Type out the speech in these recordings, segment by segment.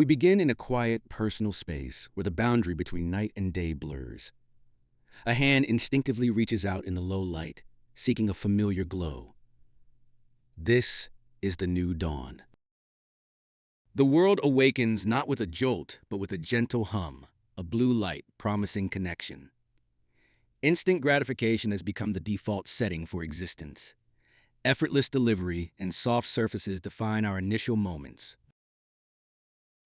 We begin in a quiet, personal space where the boundary between night and day blurs. A hand instinctively reaches out in the low light, seeking a familiar glow. This is the new dawn. The world awakens not with a jolt, but with a gentle hum, a blue light promising connection. Instant gratification has become the default setting for existence. Effortless delivery and soft surfaces define our initial moments.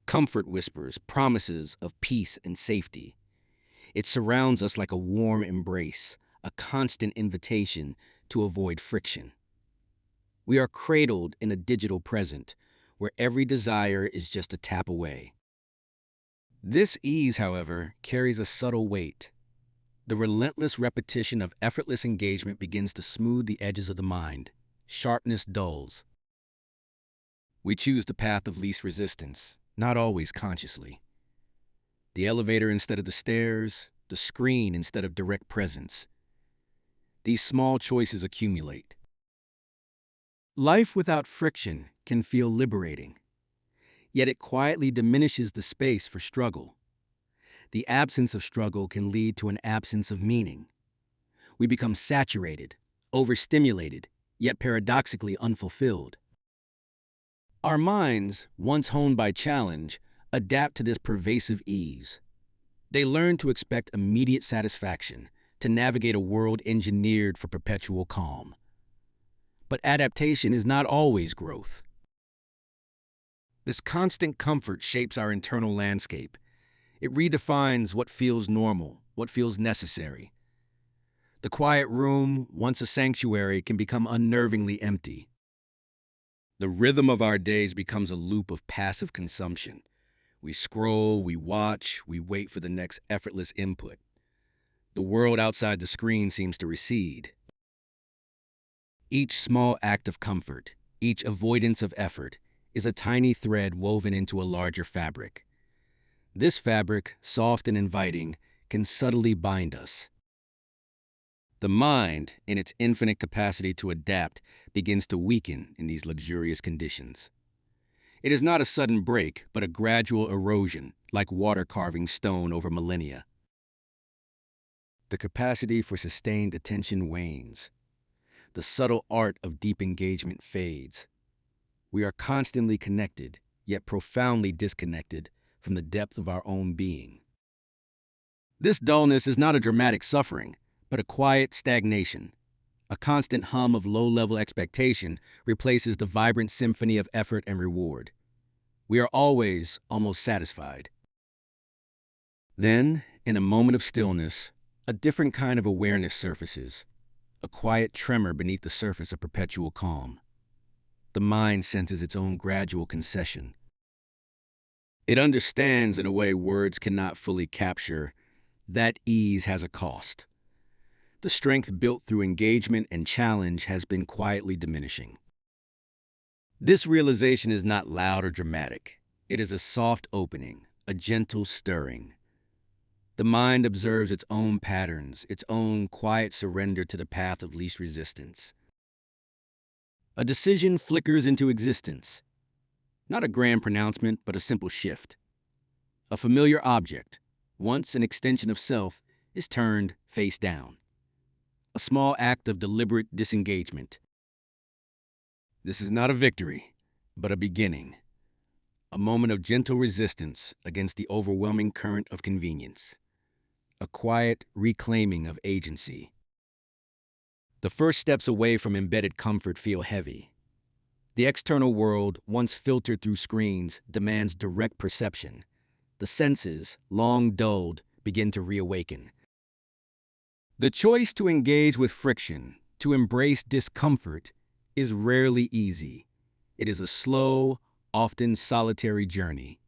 Comfort whispers promises of peace and safety. It surrounds us like a warm embrace, a constant invitation to avoid friction. We are cradled in a digital present, where every desire is just a tap away. This ease, however, carries a subtle weight. The relentless repetition of effortless engagement begins to smooth the edges of the mind. Sharpness dulls. We choose the path of least resistance, not always consciously. The elevator instead of the stairs, the screen instead of direct presence. These small choices accumulate. Life without friction can feel liberating, yet it quietly diminishes the space for struggle. The absence of struggle can lead to an absence of meaning. We become saturated, overstimulated, yet paradoxically unfulfilled. Our minds, once honed by challenge, adapt to this pervasive ease. They learn to expect immediate satisfaction, to navigate a world engineered for perpetual calm. But adaptation is not always growth. This constant comfort shapes our internal landscape. It redefines what feels normal, what feels necessary. The quiet room, once a sanctuary, can become unnervingly empty. The rhythm of our days becomes a loop of passive consumption. We scroll, we watch, we wait for the next effortless input. The world outside the screen seems to recede. Each small act of comfort, each avoidance of effort, is a tiny thread woven into a larger fabric. This fabric, soft and inviting, can subtly bind us. The mind, in its infinite capacity to adapt, begins to weaken in these luxurious conditions. It is not a sudden break, but a gradual erosion, like water carving stone over millennia. The capacity for sustained attention wanes. The subtle art of deep engagement fades. We are constantly connected, yet profoundly disconnected from the depth of our own being. This dullness is not a dramatic suffering, but a quiet stagnation. A constant hum of low-level expectation replaces the vibrant symphony of effort and reward. We are always almost satisfied. Then, in a moment of stillness, a different kind of awareness surfaces, a quiet tremor beneath the surface of perpetual calm. The mind senses its own gradual concession. It understands in a way words cannot fully capture that ease has a cost. The strength built through engagement and challenge has been quietly diminishing. This realization is not loud or dramatic. It is a soft opening, a gentle stirring. The mind observes its own patterns, its own quiet surrender to the path of least resistance. A decision flickers into existence. Not a grand pronouncement, but a simple shift. A familiar object, once an extension of self, is turned face down. A small act of deliberate disengagement. This is not a victory, but a beginning. A moment of gentle resistance against the overwhelming current of convenience. A quiet reclaiming of agency. The first steps away from embedded comfort feel heavy. The external world, once filtered through screens, demands direct perception. The senses, long dulled, begin to reawaken. The choice to engage with friction, to embrace discomfort, is rarely easy. It is a slow, often solitary journey.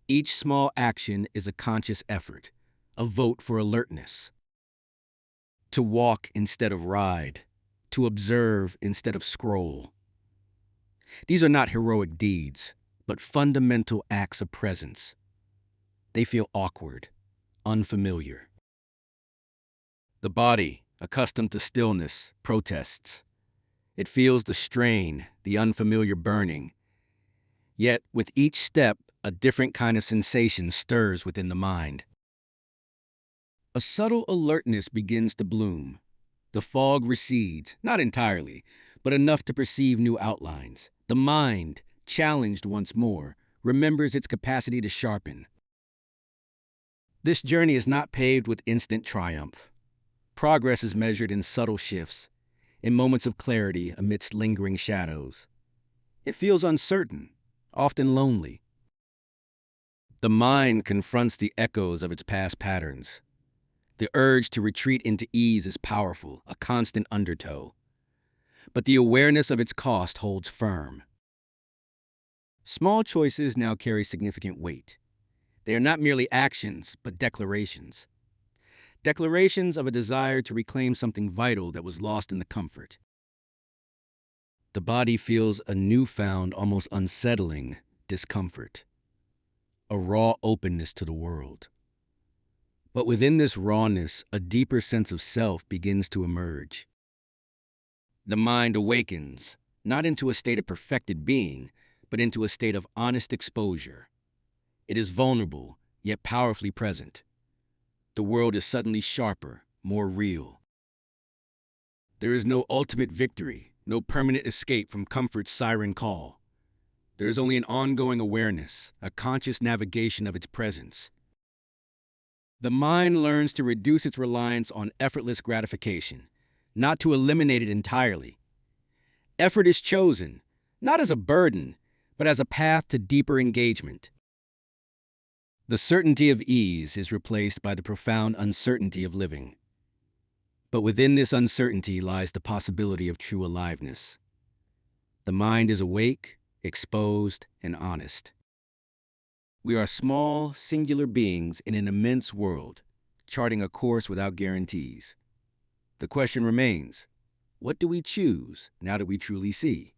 Each small action is a conscious effort, a vote for alertness. To walk instead of ride, to observe instead of scroll. These are not heroic deeds, but fundamental acts of presence. They feel awkward, unfamiliar. The body, accustomed to stillness, protests. It feels the strain, the unfamiliar burning. Yet, with each step, a different kind of sensation stirs within the mind. A subtle alertness begins to bloom. The fog recedes, not entirely, but enough to perceive new outlines. The mind, challenged once more, remembers its capacity to sharpen. This journey is not paved with instant triumph. Progress is measured in subtle shifts, in moments of clarity amidst lingering shadows. It feels uncertain, often lonely. The mind confronts the echoes of its past patterns. The urge to retreat into ease is powerful, a constant undertow. But the awareness of its cost holds firm. Small choices now carry significant weight. They are not merely actions, but declarations. Declarations of a desire to reclaim something vital that was lost in the comfort. The body feels a newfound, almost unsettling discomfort, a raw openness to the world. But within this rawness, a deeper sense of self begins to emerge. The mind awakens, not into a state of perfected being, but into a state of honest exposure. It is vulnerable, yet powerfully present. The world is suddenly sharper, more real. There is no ultimate victory, no permanent escape from comfort's siren call. There is only an ongoing awareness, a conscious navigation of its presence. The mind learns to reduce its reliance on effortless gratification, not to eliminate it entirely. Effort is chosen, not as a burden, but as a path to deeper engagement. The certainty of ease is replaced by the profound uncertainty of living. But within this uncertainty lies the possibility of true aliveness. The mind is awake, exposed, and honest. We are small, singular beings in an immense world, charting a course without guarantees. The question remains, what do we choose now that we truly see?